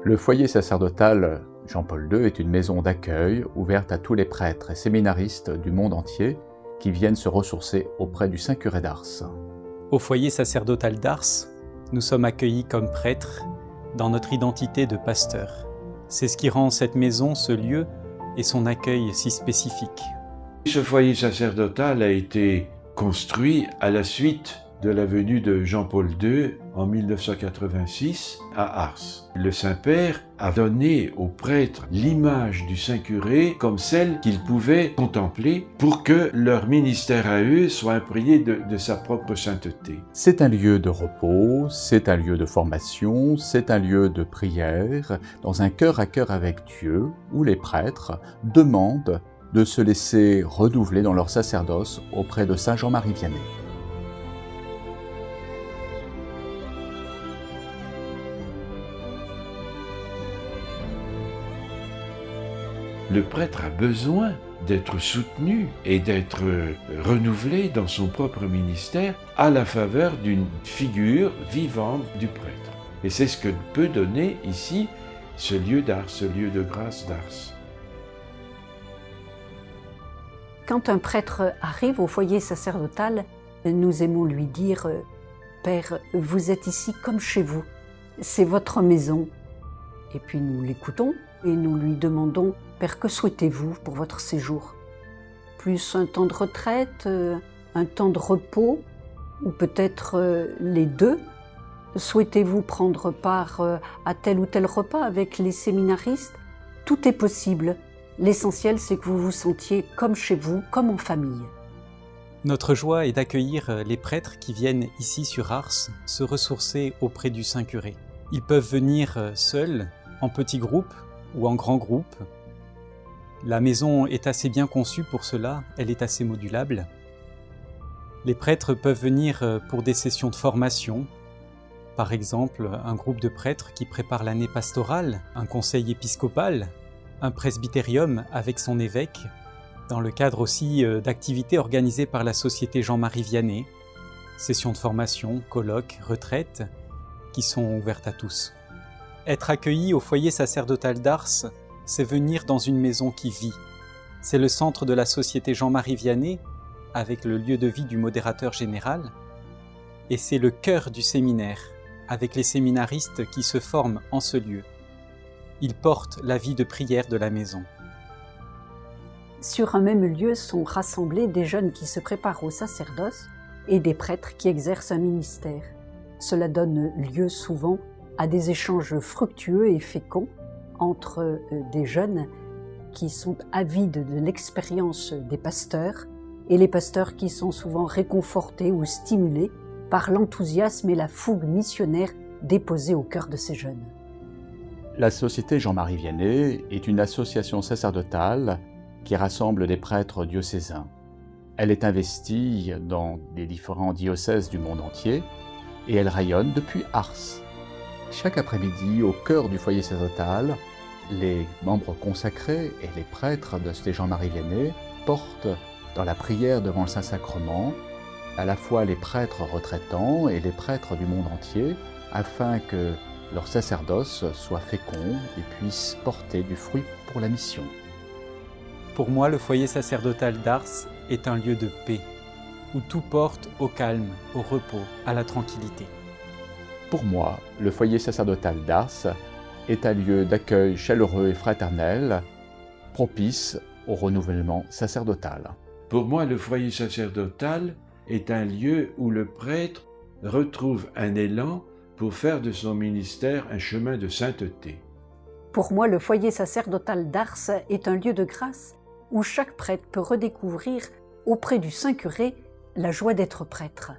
Le foyer sacerdotal Jean-Paul II est une maison d'accueil ouverte à tous les prêtres et séminaristes du monde entier qui viennent se ressourcer auprès du Saint-Curé d'Ars. Au foyer sacerdotal d'Ars, nous sommes accueillis comme prêtres dans notre identité de pasteur. C'est ce qui rend cette maison, ce lieu et son accueil si spécifique. Ce foyer sacerdotal a été construit à la suite de la venue de Jean-Paul II en 1986 à Ars. Le Saint-Père a donné aux prêtres l'image du Saint-Curé comme celle qu'ils pouvaient contempler pour que leur ministère à eux soit imprégné de sa propre sainteté. C'est un lieu de repos, c'est un lieu de formation, c'est un lieu de prière, dans un cœur à cœur avec Dieu, où les prêtres demandent de se laisser renouveler dans leur sacerdoce auprès de Saint Jean-Marie Vianney. Le prêtre a besoin d'être soutenu et d'être renouvelé dans son propre ministère à la faveur d'une figure vivante du prêtre. Et c'est ce que peut donner ici ce lieu d'Ars, ce lieu de grâce d'Ars. Quand un prêtre arrive au foyer sacerdotal, nous aimons lui dire « Père, vous êtes ici comme chez vous, c'est votre maison ». Et puis nous l'écoutons et nous lui demandons « Père, que souhaitez-vous pour votre séjour? Plus un temps de retraite, un temps de repos, ou peut-être les deux? Souhaitez-vous prendre part à tel ou tel repas avec les séminaristes? Tout est possible. L'essentiel, c'est que vous vous sentiez comme chez vous, comme en famille. » Notre joie est d'accueillir les prêtres qui viennent ici sur Ars se ressourcer auprès du Saint-Curé. Ils peuvent venir seuls, en petits groupes ou en grands groupes. La maison est assez bien conçue pour cela, elle est assez modulable. Les prêtres peuvent venir pour des sessions de formation, par exemple un groupe de prêtres qui prépare l'année pastorale, un conseil épiscopal, un presbytérium avec son évêque, dans le cadre aussi d'activités organisées par la Société Jean-Marie Vianney, sessions de formation, colloques, retraites, qui sont ouvertes à tous. Être accueilli au foyer sacerdotal d'Ars, c'est venir dans une maison qui vit. C'est le centre de la Société Jean-Marie Vianney, avec le lieu de vie du modérateur général, et c'est le cœur du séminaire, avec les séminaristes qui se forment en ce lieu. Ils portent la vie de prière de la maison. Sur un même lieu sont rassemblés des jeunes qui se préparent au sacerdoce et des prêtres qui exercent un ministère. Cela donne lieu souvent à des échanges fructueux et féconds entre des jeunes qui sont avides de l'expérience des pasteurs et les pasteurs qui sont souvent réconfortés ou stimulés par l'enthousiasme et la fougue missionnaire déposée au cœur de ces jeunes. La Société Jean-Marie Vianney est une association sacerdotale qui rassemble des prêtres diocésains. Elle est investie dans les différents diocèses du monde entier et elle rayonne depuis Ars. Chaque après-midi, au cœur du foyer sacerdotal, les membres consacrés et les prêtres de Société Jean-Marie Vianney portent dans la prière devant le Saint-Sacrement à la fois les prêtres retraitants et les prêtres du monde entier afin que leur sacerdoce soit fécond et puisse porter du fruit pour la mission. Pour moi, le foyer sacerdotal d'Ars est un lieu de paix, où tout porte au calme, au repos, à la tranquillité. Pour moi, le foyer sacerdotal d'Ars est un lieu d'accueil chaleureux et fraternel, propice au renouvellement sacerdotal. Pour moi, le foyer sacerdotal est un lieu où le prêtre retrouve un élan pour faire de son ministère un chemin de sainteté. Pour moi, le foyer sacerdotal d'Ars est un lieu de grâce où chaque prêtre peut redécouvrir auprès du Saint-Curé la joie d'être prêtre.